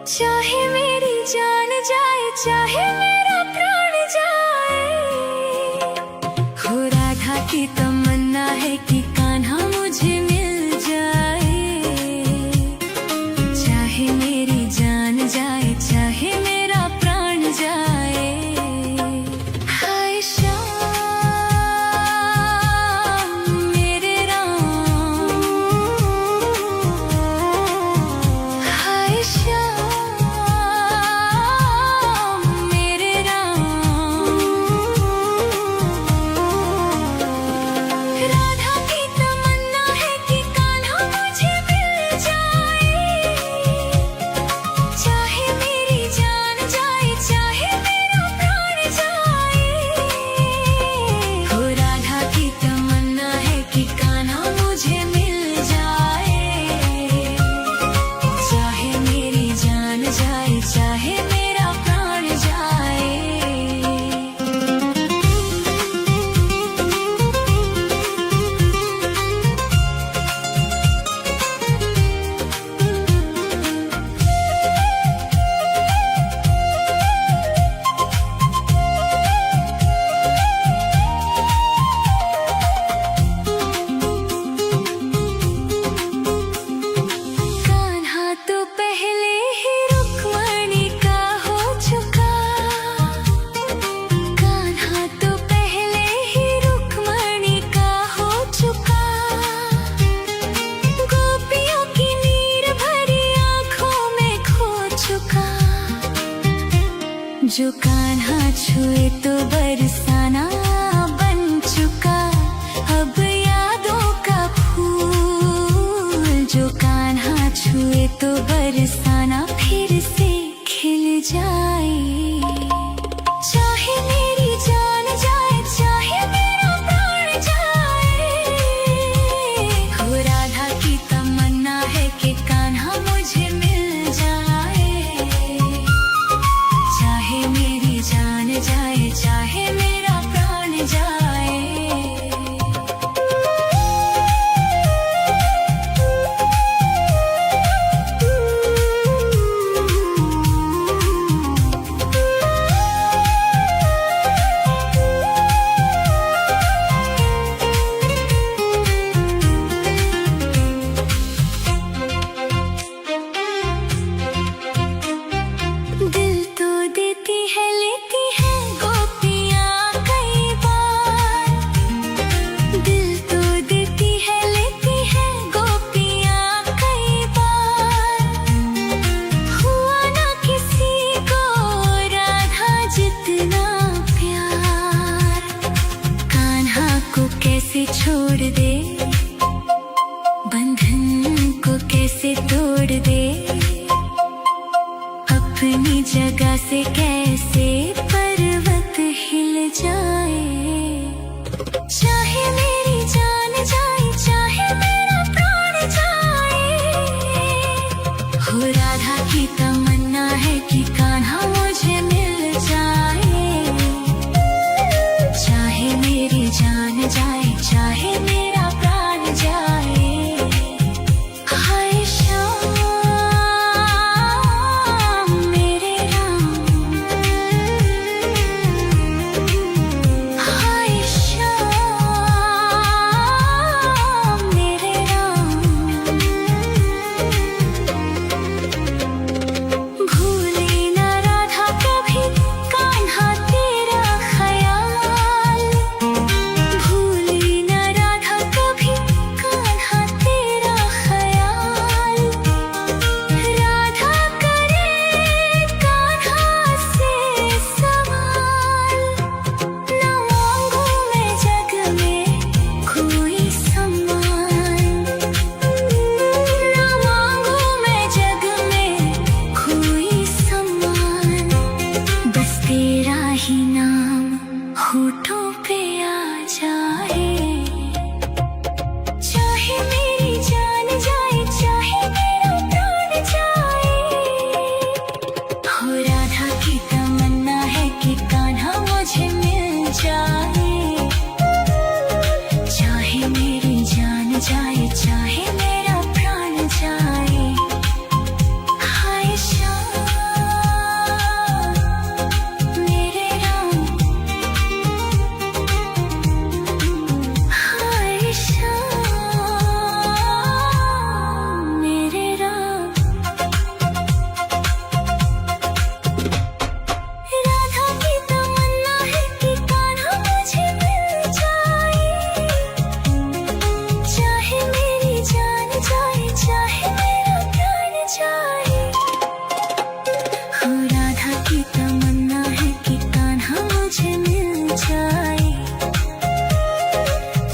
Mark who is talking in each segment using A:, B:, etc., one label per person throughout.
A: चाहे मेरी जान जाए, चाहे मेरा प्राण जाए, हो राधा की तमन्ना है कि कान्हा मुझे मिल जाए। चाहे मेरी जान जाए, चाहे मेरा प्राण जाए। हाय श्याम मेरे राम, हाय श्याम जो कान्हा छुए तो बरसाना बन चुका, अब यादों का फूल। जो कान्हा छुए तो बरसाना फिर से खिल जाए। चाहे मेरी जान जाए, चाहे मेरा प्राण जाए, हो राधा की तमन्ना है कि कान्हा मुझे मिल जाए। चाहे मेरी जान जाए, चाहे मेरा प्राण जाए। दिल तो देती है, लेती है गोपियाँ कई बार। दिल तो देती है, लेती है गोपियाँ कई बार। हुआ ना किसी को राधा जितना प्यार। कान्हा को कैसे छोड़ दे, बंधन को कैसे तोड़ दे, अपनी जगह से कैसे पर्वत हिल जाए। चाहे मेरी जान जाए, चाहे मेरा प्राण जाए, हो राधा की तमन्ना है कि कान्हा मुझे मिल जाए। चाहे मेरी जान जाए, चाहे मेरा प्राण जाए। हाय श्याम मेरे राम, चाहे मेरा प्राण जाए। हाय श्याम मेरे राम, हाय श्याम मेरे राम। राधा की तमन्ना है कि कान्हा मुझे मिल जाए। चाहे मेरी जान जाए, चाहे मेरा प्राण जाए। हो राधा की तमन्ना है कि कान्हा मुझे मिल जाए।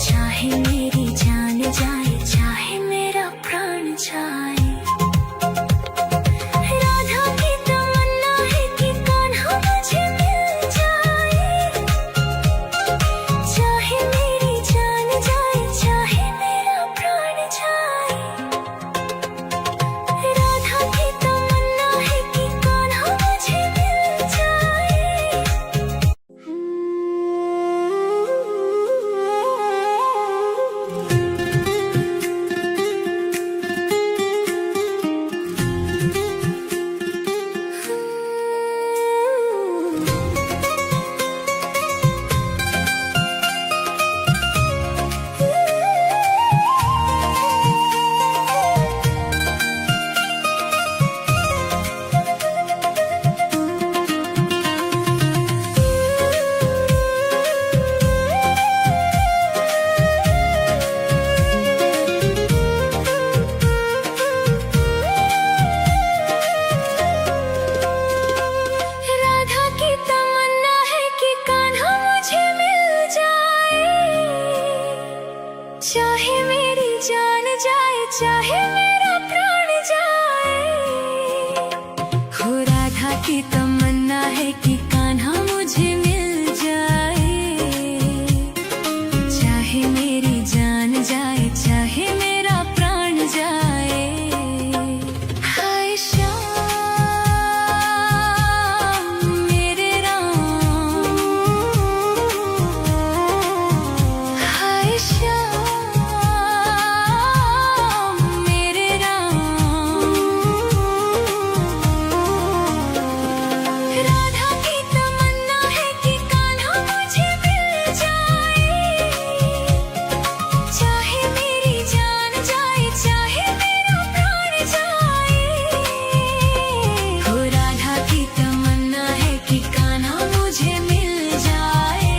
A: चाहे मेरी जान जाए, चाहे मेरा प्राण जाए। राधा की तमन्ना है कि कान्हा मुझे मिल जाए। चाहे मेरी जान जाए, चाहे मेरा प्राण जाए। राधा की तमन्ना है कि कान्हा मुझे मिल जाए। राधा की तमन्ना है कि कान्हा मुझे मिल जाए। चाहे मेरी जान जाए, चाहे मेरा प्राण जाए। हो राधा की तमन्ना है कि कान्हा मुझे मिल जाए। चाहे मेरी जान जाए, चाहे मेरा प्राण जाए। हाय श्याम मेरे राम, हाय श्याम मेरे राम। राधा की तमन्ना है कि कान्हा मुझे मिल जाए। चाहे मेरी जान जाए, चाहे मेरा प्राण जाए। हो राधा की तमन्ना है कि कान्हा मुझे मिल जाए।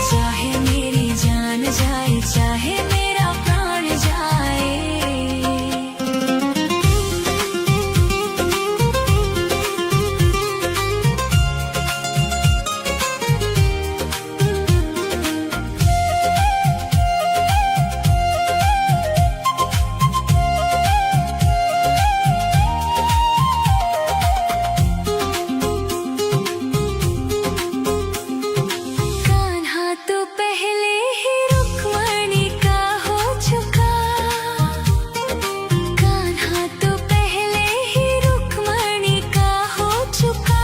A: चाहे मेरी जान जाए, चाहे मेरा प्राण जाए। कान्हा तो पहले ही रुक्मणी का हो चुका। कान्हा तो पहले ही रुक्मणी का हो चुका।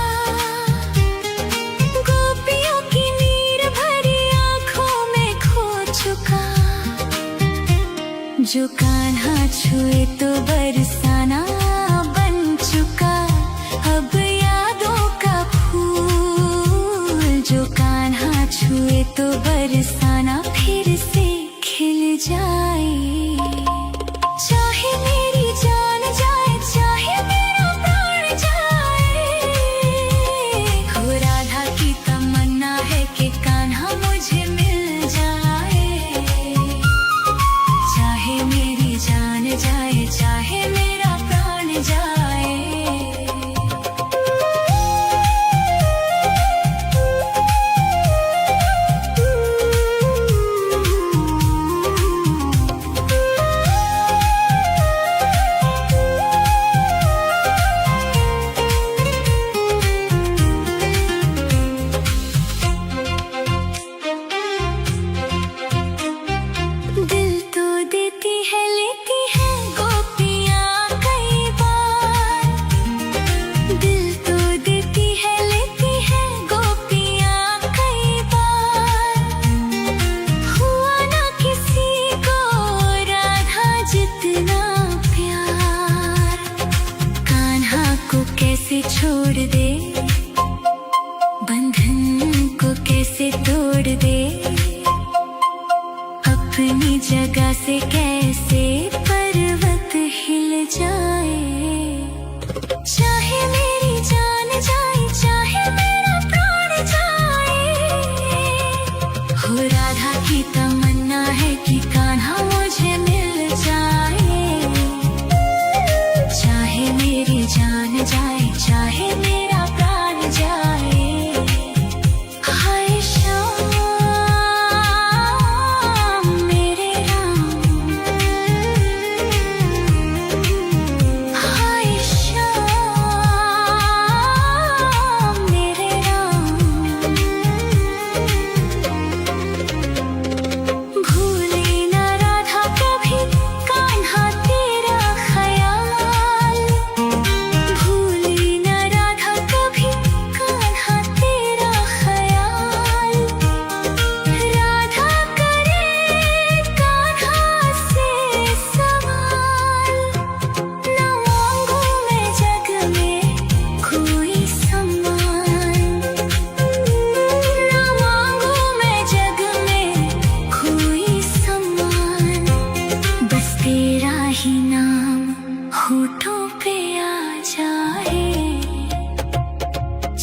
A: गोपियों की नीर भरी आंखों में खो चुका। जो कान्हा छुए तो बरसाना बन चुका। अब यादों का फूल जो कान्हा छुए तो बरसाना फिर से खिल जाए। चाहे मेरी जान जाए, चाहे मेरा प्राण जाए। हो राधा की तमन्ना है कि कान्हा मुझे मिल जाए। चाहे मेरी जान जाए, चाहे मेरा प्राण छोड़ दे, बंधन को कैसे तोड़ दे, अपनी जगह से कैसे पर्वत हिल जाए। चाहे मेरी जान जाए, चाहे मेरा प्राण जाए, हो राधा की तमन्ना है कि कान्हा मुझे मिल जाए। चाहे मेरी जान जाए, चाहे मेरा प्राण जाए। हाय श्याम मेरे राम, हाय श्याम मेरे राम। भूले न राधा कभी कान्हा तेरा ख्याल, भूले न राधा कभी कान्हा तेरा ख्याल। राधा करे कान्हा से सवाल, न मांगू मैं जग में कोई सम्मान, न मांगू मैं जग में कोई सम्मान। बस तेरा ही नाम होठों पे आ जाए।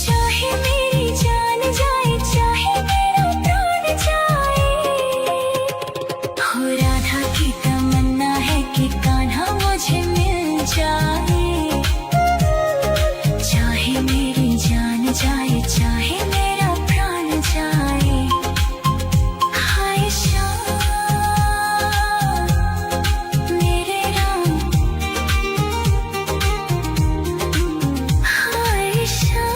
A: चाहे मेरी जान जाए, चाहे मेरा प्राण जाए, हो राधा की तमन्ना है कि कान्हा मुझे मिल जाए। चाहे मेरी जान जाए, चाहे मेरा प्राण जाए। हाय श्याम मेरे राम, हाय श्याम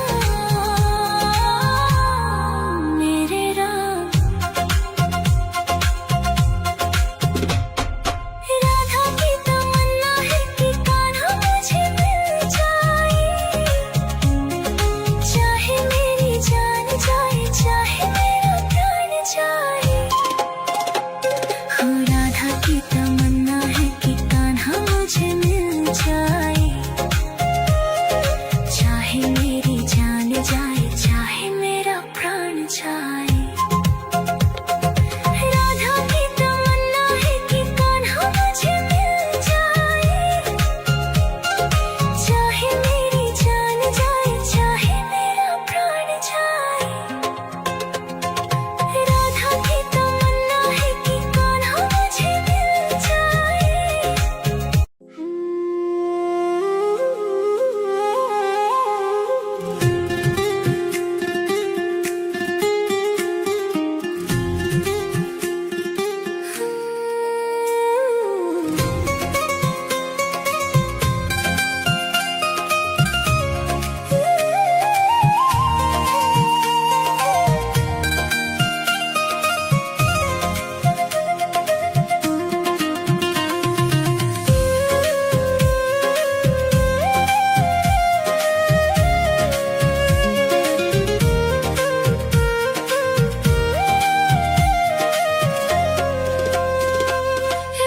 A: मेरे राम। राधा की तमन्ना है कि कान्हा मुझे मिल जाए। चाहे मेरी जान जाए, चाहे मेरा प्राण जाए, हो राधा की तमन्ना है कि कान्हा मुझे मिल जाए। चाहे मेरी जान जाए, चाहे मेरा प्राण जाए। राधा की तमन्ना है कि कान्हा मुझे मिल जाए। चाहे मेरी जान जाए, चाहे मेरा प्राण जाए। राधा की तमन्ना है कि कान्हा मुझे मिल जाए।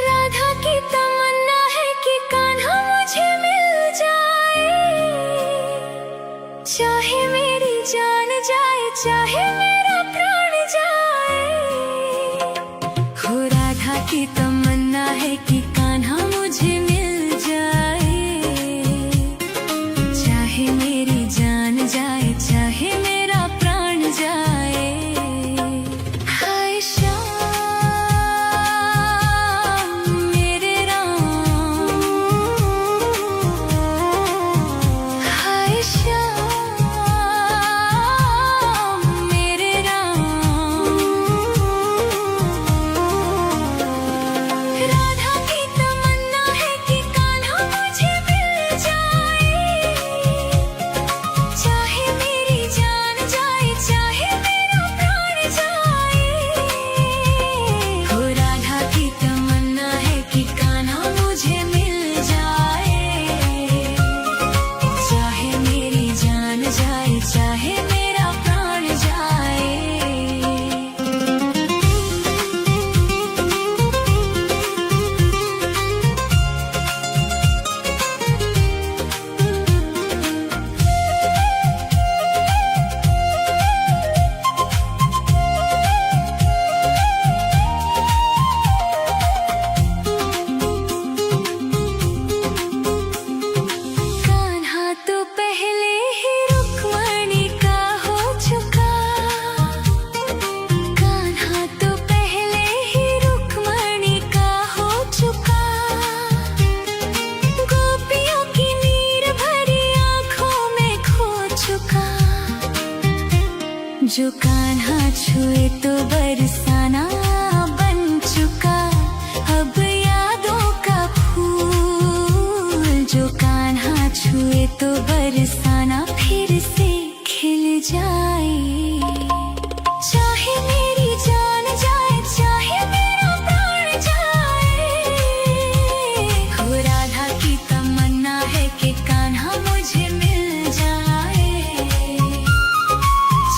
A: राधा की तमन्ना है कि कान्हा मुझे मिल जाए। चाहे मेरी जान जाए, चाहे मेरा प्राण जाए, हो राधा की तमन्ना है कि कान्हा मुझे मिल जाए। चाहे मेरी जान जाए, चाहे मेरा प्राण जाए। हाय श्याम मेरे राम, हाय श्याम मेरे राम। राधा की तमन्ना है छुए तो बरसाना बन चुका अब यादों का फूल। जो कान्हा छुए तो बरसाना फिर से खिल जाए। चाहे मेरी जान जाए चाहे मेरा प्राण जाए, हो राधा की तमन्ना है कि कान्हा मुझे मिल जाए।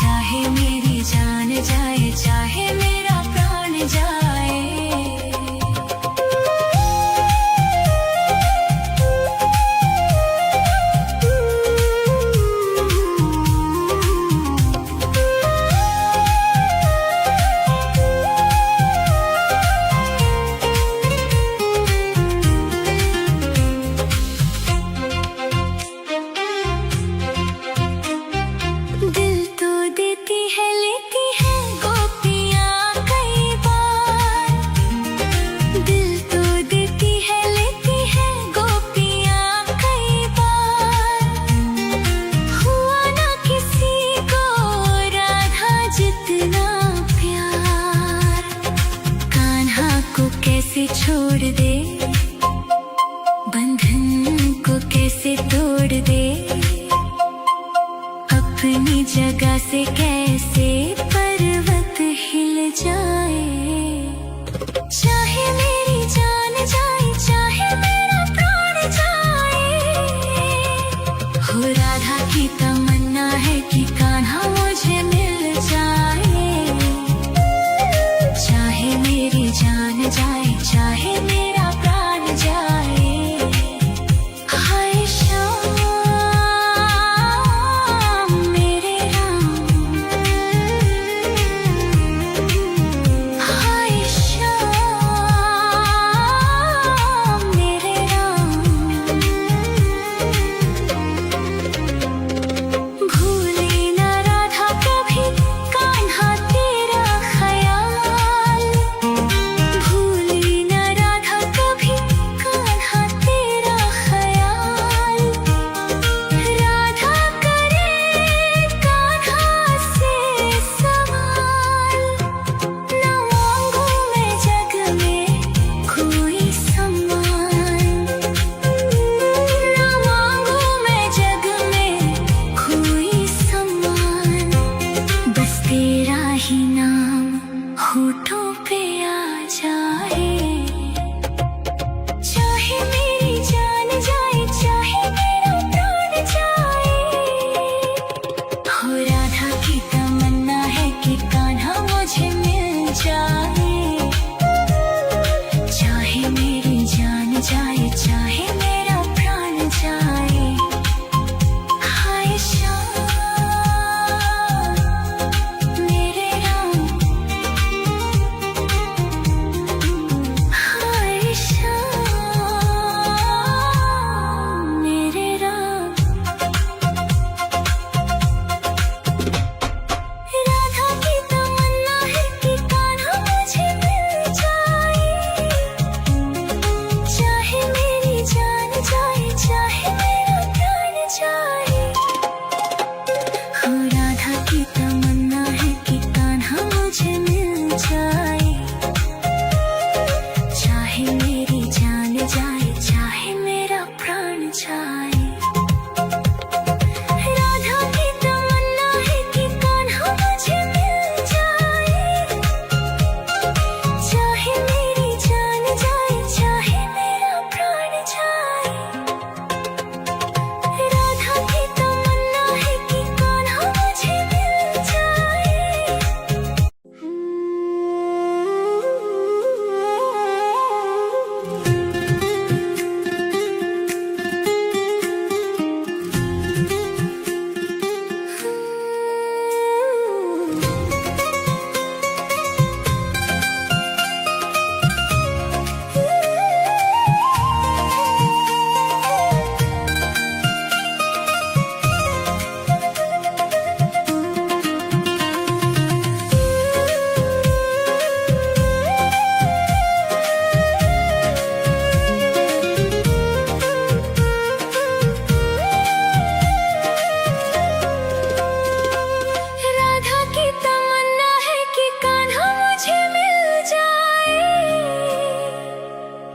A: चाहे मेरी जान जाए चाहे मेरा प्राण जाए। दिल तो देती है लेती है गोपियाँ कई बार। दिल तो देती है लेती है गोपियाँ कई बार। हुआ ना किसी को राधा जितना प्यार। कान्हा को कैसे छोड़ दे, बंधन को कैसे तोड़ दे, अपनी जगह से कैसे पर्वत हिल जाए। चाहे मेरी जान जाए चाहे मेरा प्राण जाए, हो राधा की तमन्ना है कि कान्हा मुझे मिल जाए। चाहे मेरी जान जाए चाहे मेरा प्राण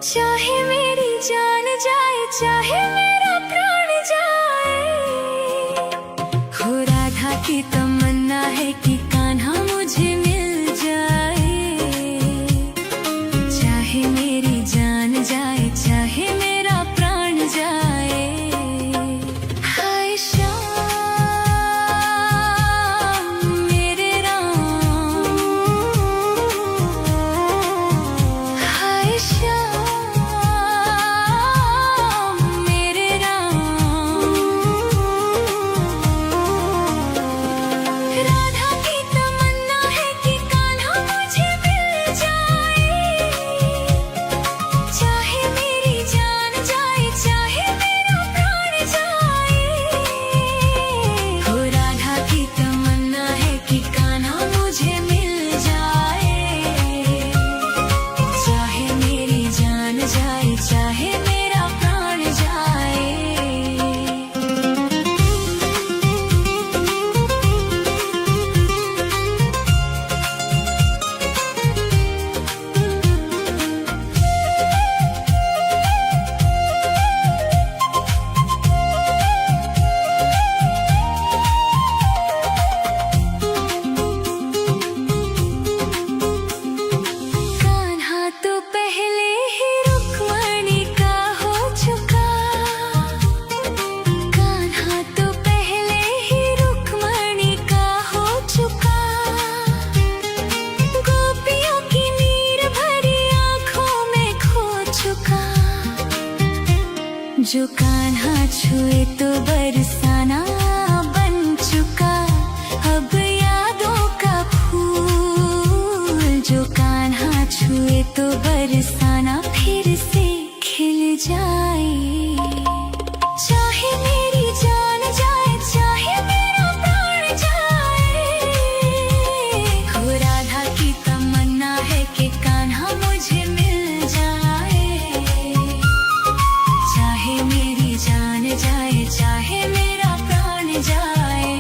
A: चाहे मेरी जान जाए, चाहे मेरा प्राण जाए, हो राधा की तमन्ना है कि कान्हा मुझे मिल जाए। चाहे मेरी जान जाए, चाहे मेरा प्राण जाए। हाय श्याम मेरे राम, हाय श्याम मेरे राम। राधा की तमन्ना है कि कान्हा मुझे मिल जाए। चाहे मेरी जान जाए, चाहे मेरा प्राण जाए, हो राधा की तमन्ना है कि कान्हा मुझे मिल जाए। चाहे मेरी जान जाए, चाहे मेरा प्राण जाए। कान्हा तो पहले ही रुक्मणी का हो चुका। कान्हा तो पहले ही रुक्मणी का हो चुका। गोपियों की नीर भरी आंखों में खो चुका। जो कान्हा छुए तो बरसाना बन चुका। अब यादों का फूल जो कान्हा छुए तो बरसाना फिर से खिल जाए। चाहे मेरी जान जाए, चाहे मेरा प्राण जाए, हो राधा की तमन्ना है कि कान्हा मुझे मिल जाए। चाहे मेरी जान जाए, चाहे मेरा प्राण जाए।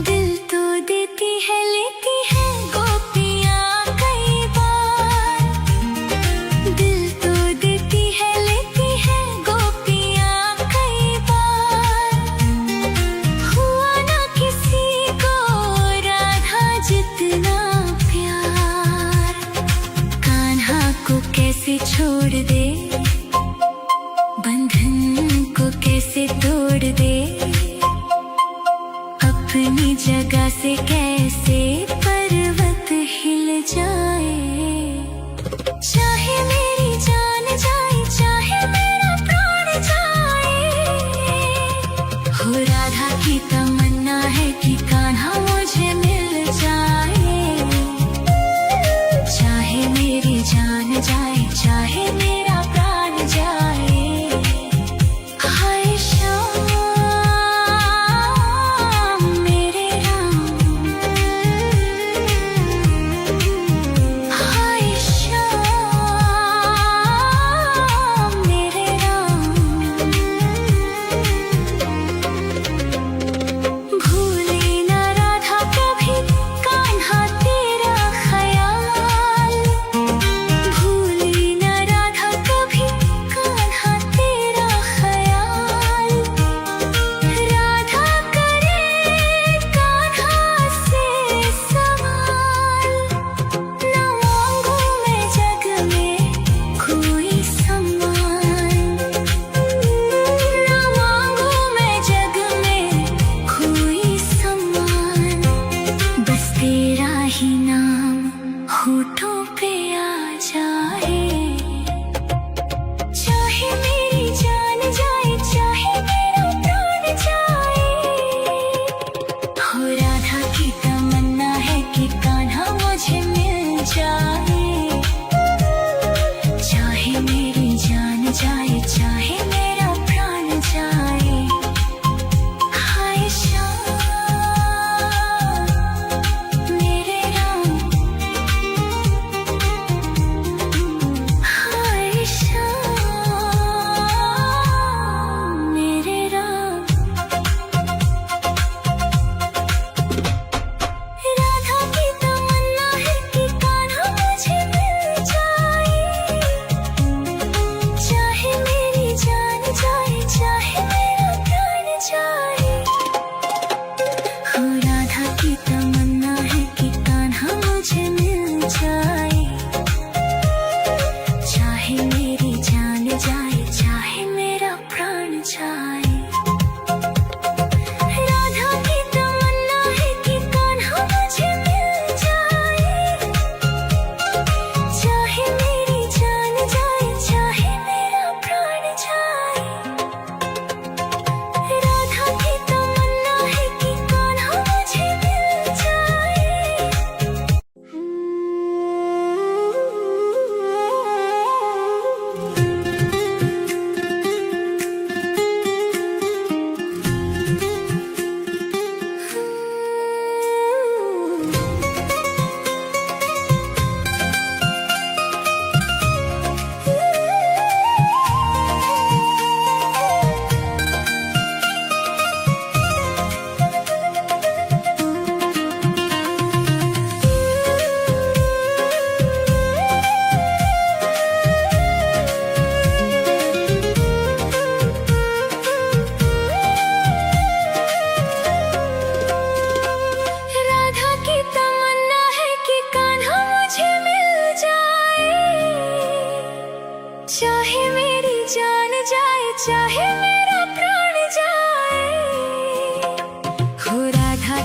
A: दिल तो देती है, लेती है गोपियाँ कई बार। दिल तो देती है, लेती है गोपियाँ कई बार। हुआ ना किसी को राधा जितना प्यार। कान्हा को कैसे छोड़ दे, बंधन को कैसे तोड़ दे, अपनी जगह से कैसे पर्वत हिल जाए। चाहे मेरी जान जाए, चाहे मेरा प्राण जाए, हो राधा की तमन्ना है कि कान्हा मुझे मिल जाए। चाहे मेरी जान जाए, चाहे मेरा प्राण जाए। हाय श्याम मेरे राम, हाय श्याम मेरे राम। भूले ना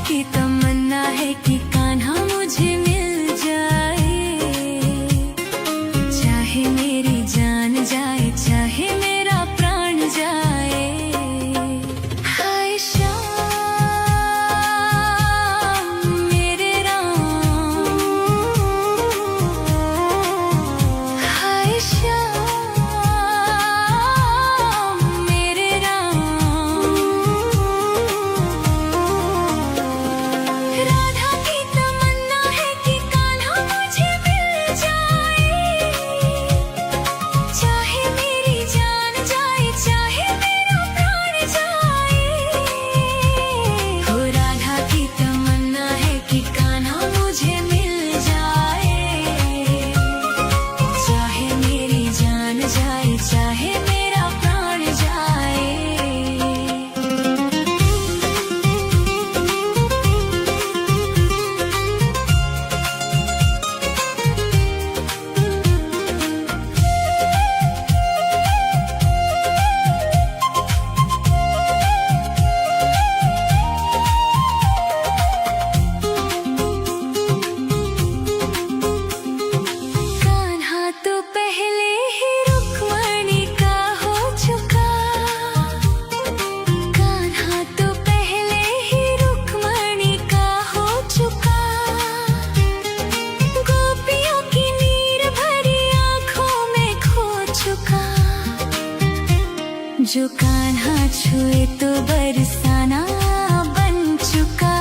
A: की तमन्ना है कि कान्हा मुझे मिल जाए, चाहे मेरी जान जाए चाहे मेरा प्राण जाए। हाय श्याम मेरे राम, हाय श्याम मेरे राम। राधा की तमन्ना है कि कान्हा मुझे मिल जाए, चाहे मेरी जान जाए चाहे मेरा प्राण जाए। हो राधा की तमन्ना है कि कान्हा मुझे मिल जाए, चाहे मेरी जान जाए चाहे मेरा प्राण जाए। कान्हा तो पहले ही रुक्मणी का हो चुका, कान्हा तो पहले ही रुक्मणी का हो चुका। गोपियों की नीर भरी आंखों में खो चुका। जो कान्हा छुए तो बरसाना बन चुका,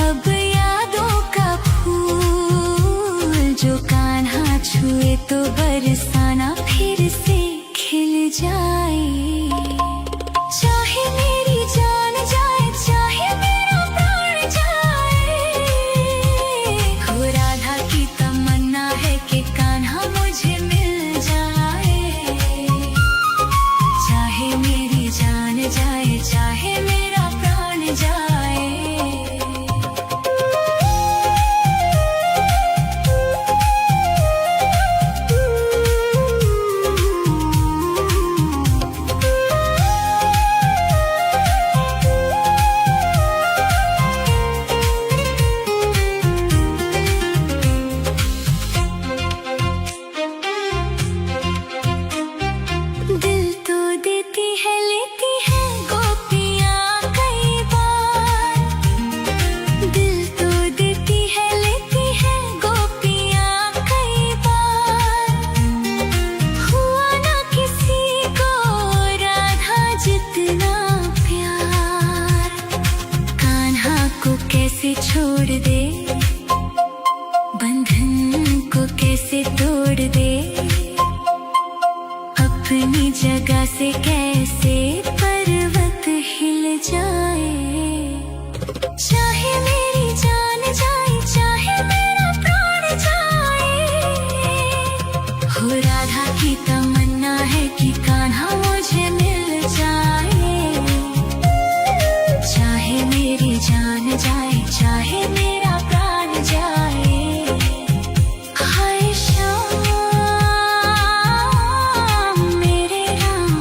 A: अब यादों का फूल। जो कान्हा छुए तो बरसाना फिर से खिल जाए, चाहे मेरी जान जाए चाहे मेरा प्राण जाए। हो राधा की तमन्ना है कि कान्हा मुझे मिल जाए, चाहे मेरी जान जाए चाहे मेरा प्राण जाए। दिल तो देती है लेती है गोपियाँ कई बार, दिल तो देती है लेती है गोपियाँ कई बार। हुआ ना किसी को राधा जितना प्यार, कान्हा को कैसे छोड़ दे, बंधन को कैसे तोड़ दे, अपनी जगह से कैसे पर्वत हिल जाए। चाहे मेरी जान जाए चाहे मेरा प्राण जाए। हो राधा की तमन्ना है कि कान्हा मुझे मिल जाए, चाहे मेरी जान जाए चाहे मेरा प्राण जाए। हाय श्याम मेरे राम,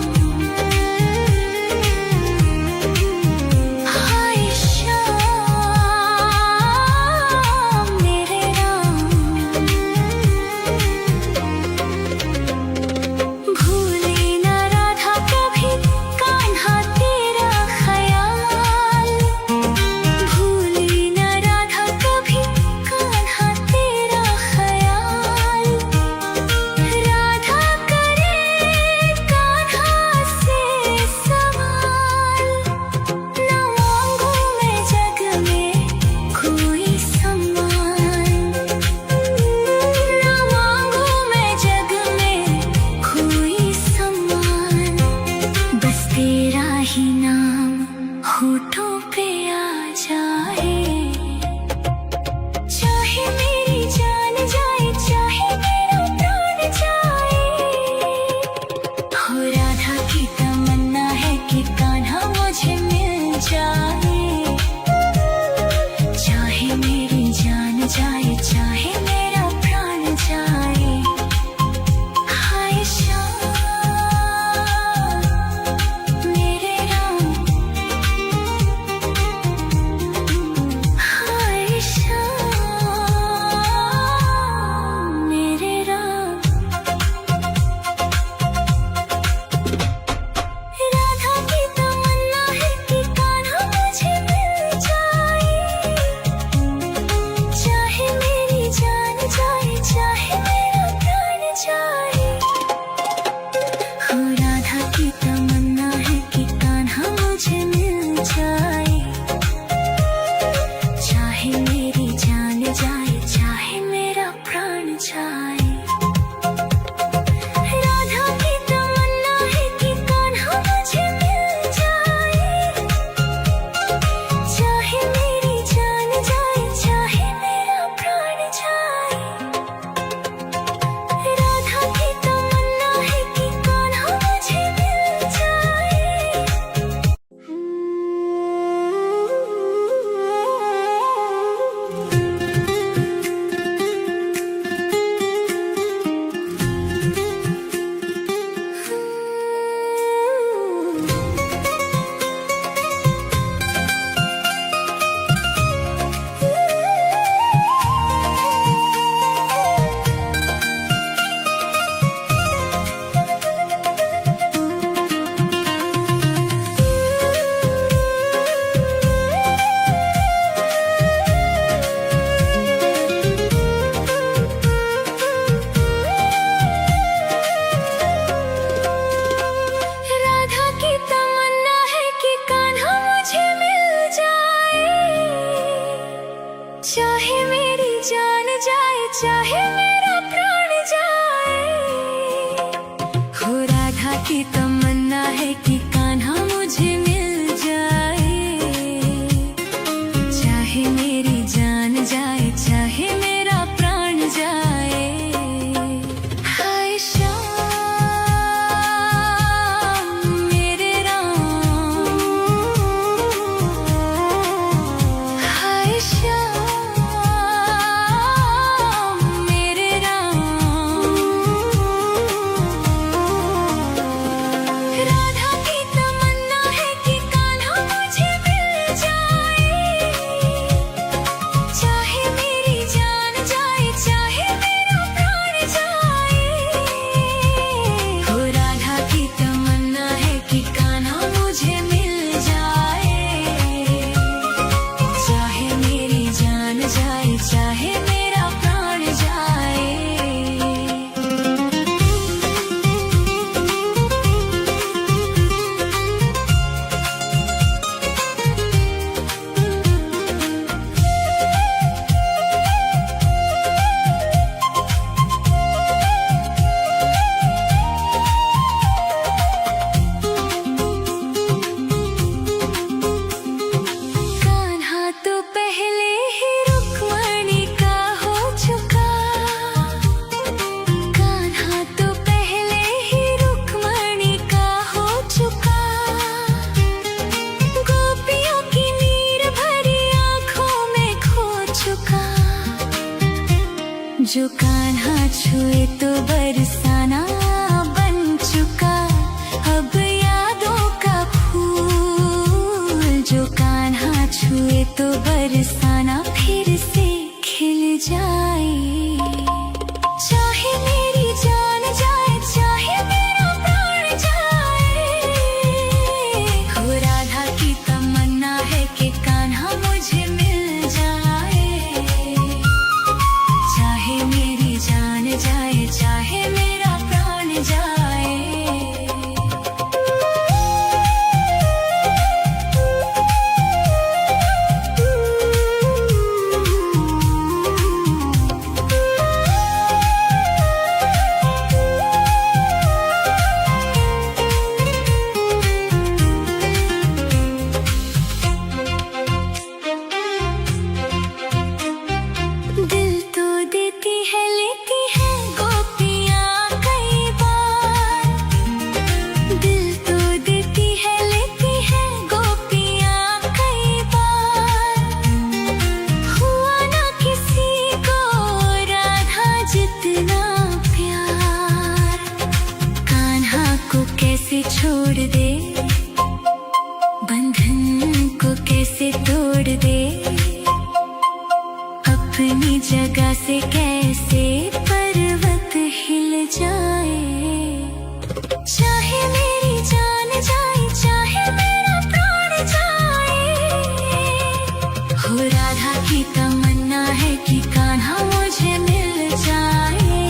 A: हाय श्याम मेरे राम। भूले ना राधा कभी कान्हा तेरा ख्याल, भूले ना राधा चाहे मेरी जान जाए चाहे मेरा प्राण जाए, हो राधा की तमन्ना है कि कान्हा मुझे मिल जाए। चाहे मेरी जान जाए चाहे मेरा प्राण जाए। हाय श्याम मेरे राम, हाय श्याम मेरे राम। राधा की तमन्ना है कि कान्हा मुझे मिल जाए। चाहे मेरी जान जाए चाहे मेरा प्राण जाए, हो राधा की तमन्ना है कि कान्हा मुझे मिल जाए। चाहे मेरी जान जाए चाहे मेरा प्राण जाए। कान्हा तो पहले ही रुक्मणी का हो चुका, कान्हा तो पहले ही रुक्मणी का हो चुका। गोपियों की नीर भरी आंखों में खो चुका। जो कान्हा छुए तो बरसाना बन चुका। अब यादों का फूल जो कान्हा छुए तो बरसाना फिर से खिल जाए। चाहे मेरी जान जाए चाहे मेरा प्राण जाए, हो राधा की तमन्ना है कि कान्हा मुझे मिल जाए। चाहे मेरी जान जाए चाहे मेरा प्राण जाए। दिल तो देती है लेती है गोपियाँ कई बार। दिल तो देती है लेती है गोपियाँ कई बार। हुआ ना किसी को राधा जितना प्यार। कान्हा को कैसे छोड़ दे, बंधन को कैसे तोड़ दे। अपनी जगह से कैसे पर्वत हिल जाए। चाहे मेरी जान जाए चाहे मेरा प्राण जाए, हो राधा की तमन्ना है कि कान्हा मुझे मिल जाए।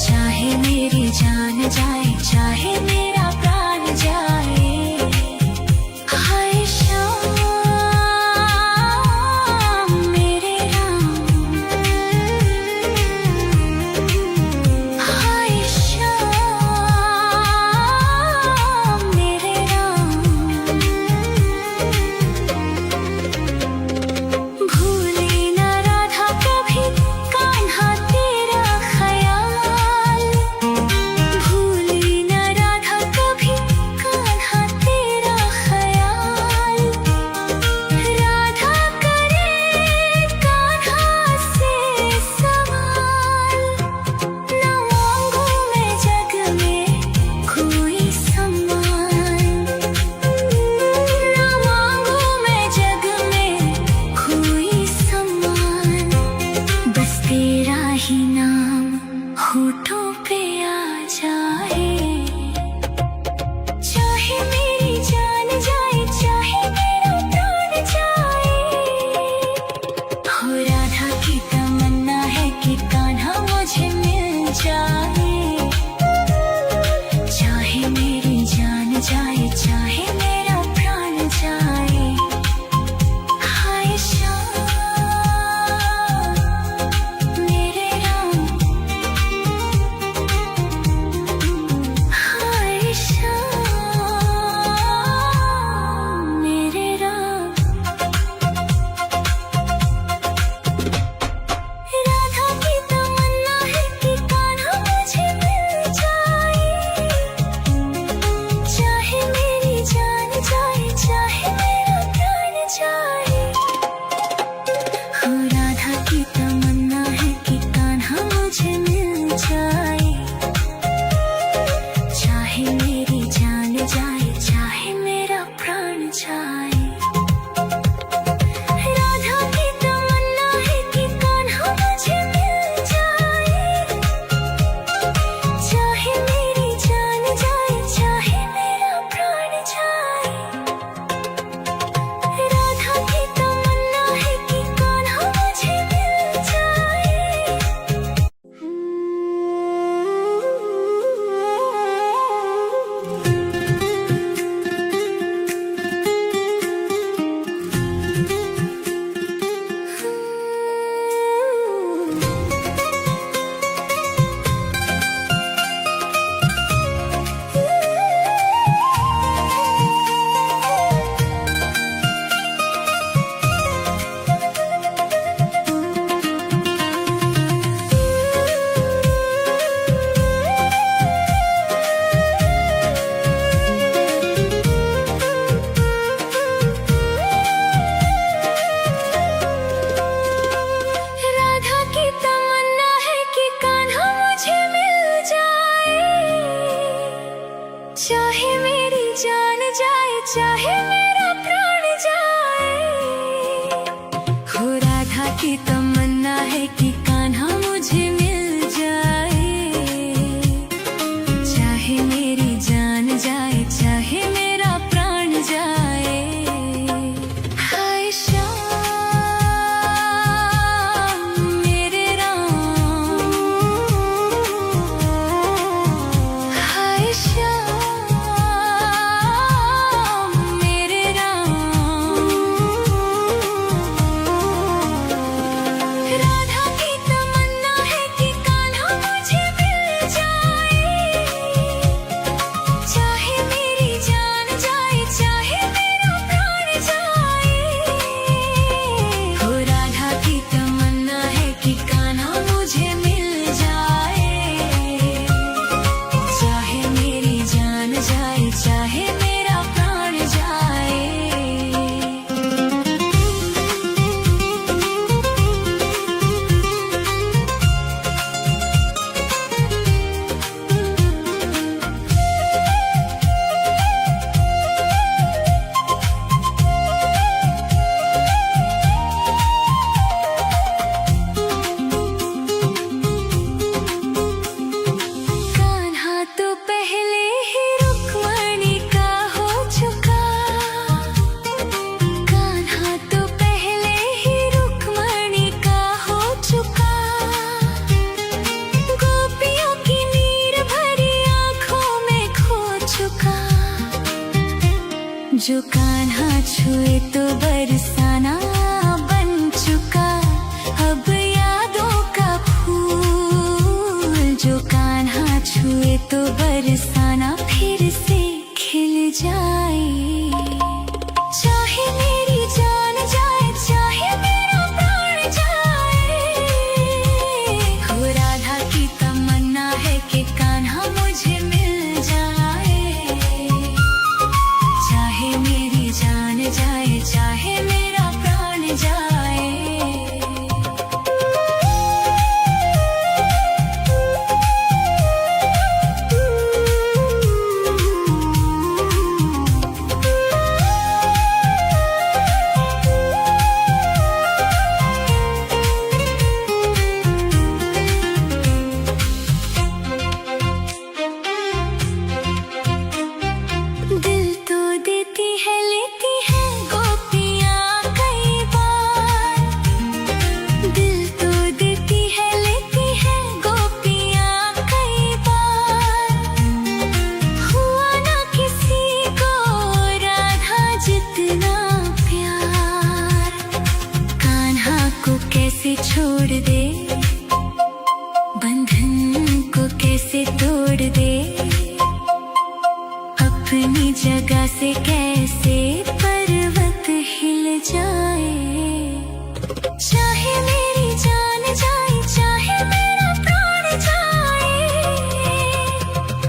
A: चाहे मेरी जान जाए चाहे मेरा प्राण जाए। हाय श्याम मेरे राम, हाय श्याम मेरे राम। भूले ना राधा कभी छुए तो बरसाना बन चुका अब यादों का फूल। जो कान्हा छुए तो बरसाना फिर से खिल जाए। चाहे मेरी जान जाए चाहे मेरा प्राण जाए, हो राधा की तमन्ना है कि कान्हा मुझे मिल जाए। चाहे मेरी जान जाए चाहे मेरा प्राण जाए। दिल तो देती है लेती है गोपियाँ कई बार। दिल तो देती है लेती है गोपियाँ कई बार। हुआ ना किसी को राधा जितना प्यार। कान्हा को कैसे छोड़ दे, बंधन को कैसे तोड़ दे, अपनी जगह से कैसे पर्वत हिल जाए। चाहे मेरी जान जाए चाहे मेरा प्राण जाए,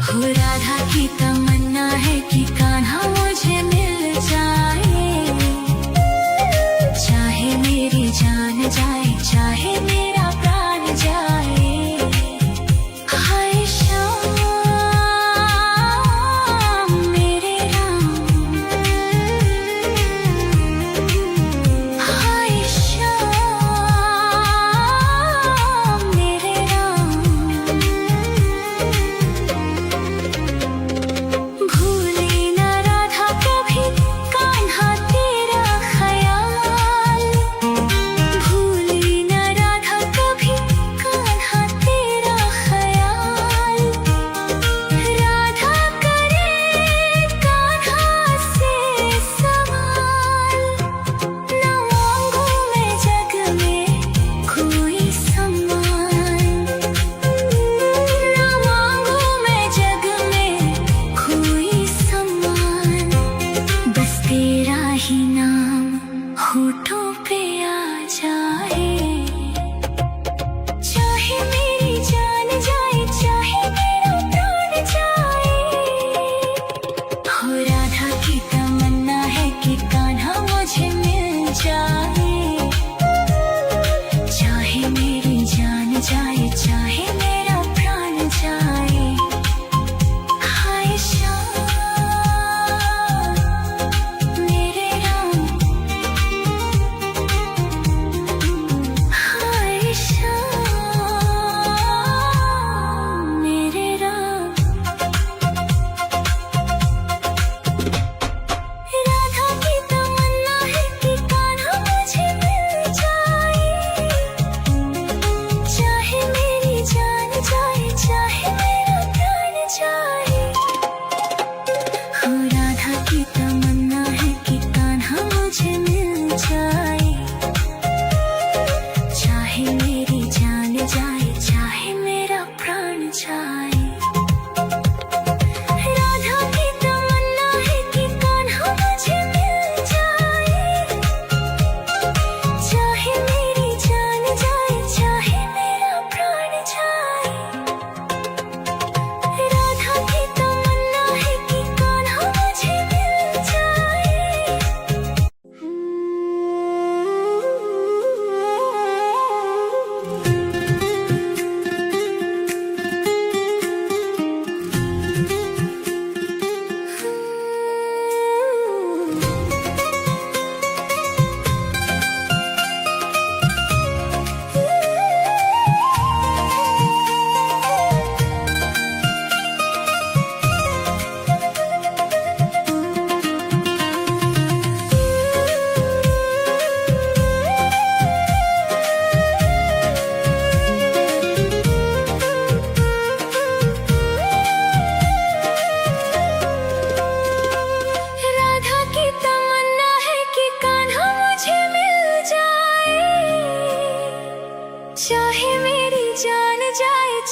A: हो राधा की तमन्ना है कि कान्हा मुझे मिल जाए। चाहे मेरी जान जाए चाहे मेरा प्राण जाए। हाय श्याम मेरे राम, हाय श्याम मेरे राम। भूले ना राधा कभी कान्हा तेरा ख्याल। भूले ना राधा कभी कान्हा तेरा ख्याल। राधा करे कान्हा से सवाल। न मांगू मैं जग में कोई सम्मान। न मांगू मैं जग में कोई सम्मान। बस तेरा ही नाम होठों पे आ जाए। चाहे मेरी जान जाए चाहे मेरा प्राण जाए, हो राधा की तमन्ना है कि कान्हा मुझे मिल जाए। चाहे मेरी जान जाए चाहे मेरा प्राण जाए। हाय श्याम मेरे राम,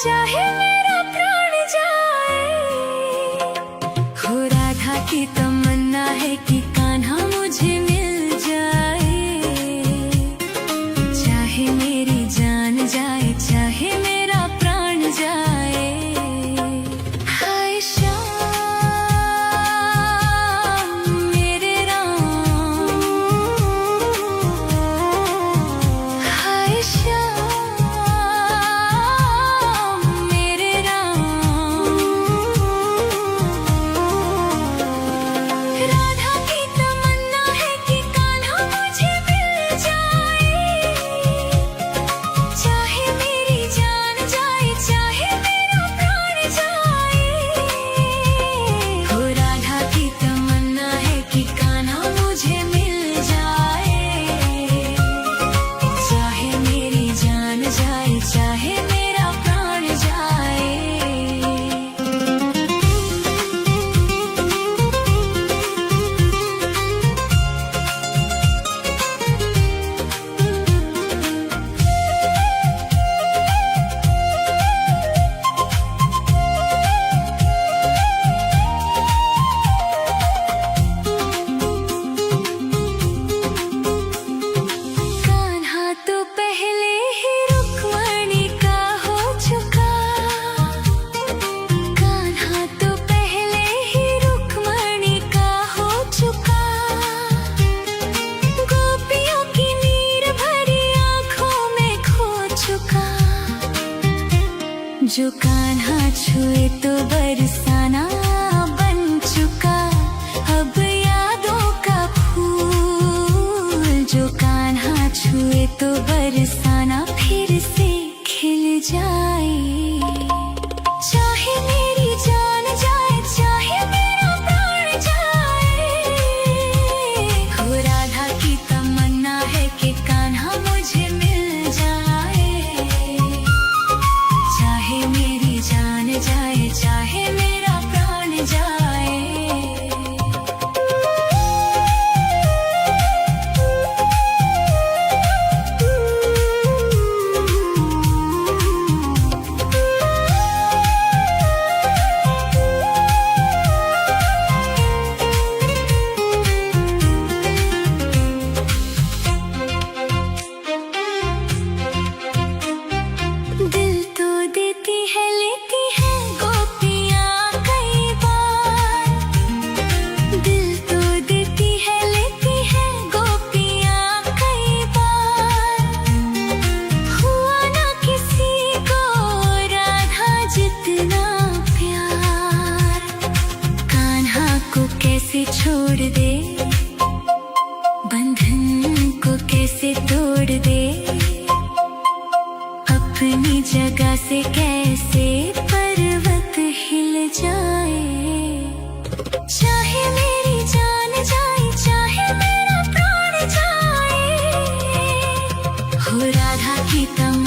A: चाहे मेरा प्राण जाए। हो राधा की तमन्ना है कि कान्हा मुझे मिल जाए। चाहे मेरी जान जाए, चाहे मेरा प्राण जाए। हाय श्याम मेरे राम, हाय श्याम मेरे राम। राधा की तमन्ना है कि कान्हा मुझे मिल जाए। चाहे मेरी जान जाए, चाहे मेरा प्राण जाए। हो राधा की तमन्ना है कि कान्हा मुझे मिल जाए। चाहे मेरी जान जाए, चाहे मेरा प्राण जाए। कान्हा तो पहले ही रुक्मणी का हो चुका। कान्हा तो पहले ही रुक्मणी का हो चुका। गोपियों की नीर भरी आंखों में खो चुका। जो कान्हा छुए तो बरसाना बन चुका। अब यादों का फूल जो कान्हा छुए तो बरसाना फिर से खिल जाए। चाहे मेरी जान जाए, चाहे मेरा प्राण जाए। हो राधा की तमन्ना है कि कान्हा मुझे मिल जाए। चाहे मेरी जान जाए, चाहे मेरा प्राण जाए। दिल तो देती है, लेती है गोपियाँ कई बार। दिल तो देती है, लेती है गोपियाँ कई बार। हुआ ना किसी को राधा जितना प्यार। कान्हा को कैसे छोड़ दे, बंधन को कैसे तोड़ दे। अपनी जगह से कैसे पर्वत हिल जाए। चाहे मेरी जान जाए, चाहे मेरा प्राण जाए। हो राधा की तमन्ना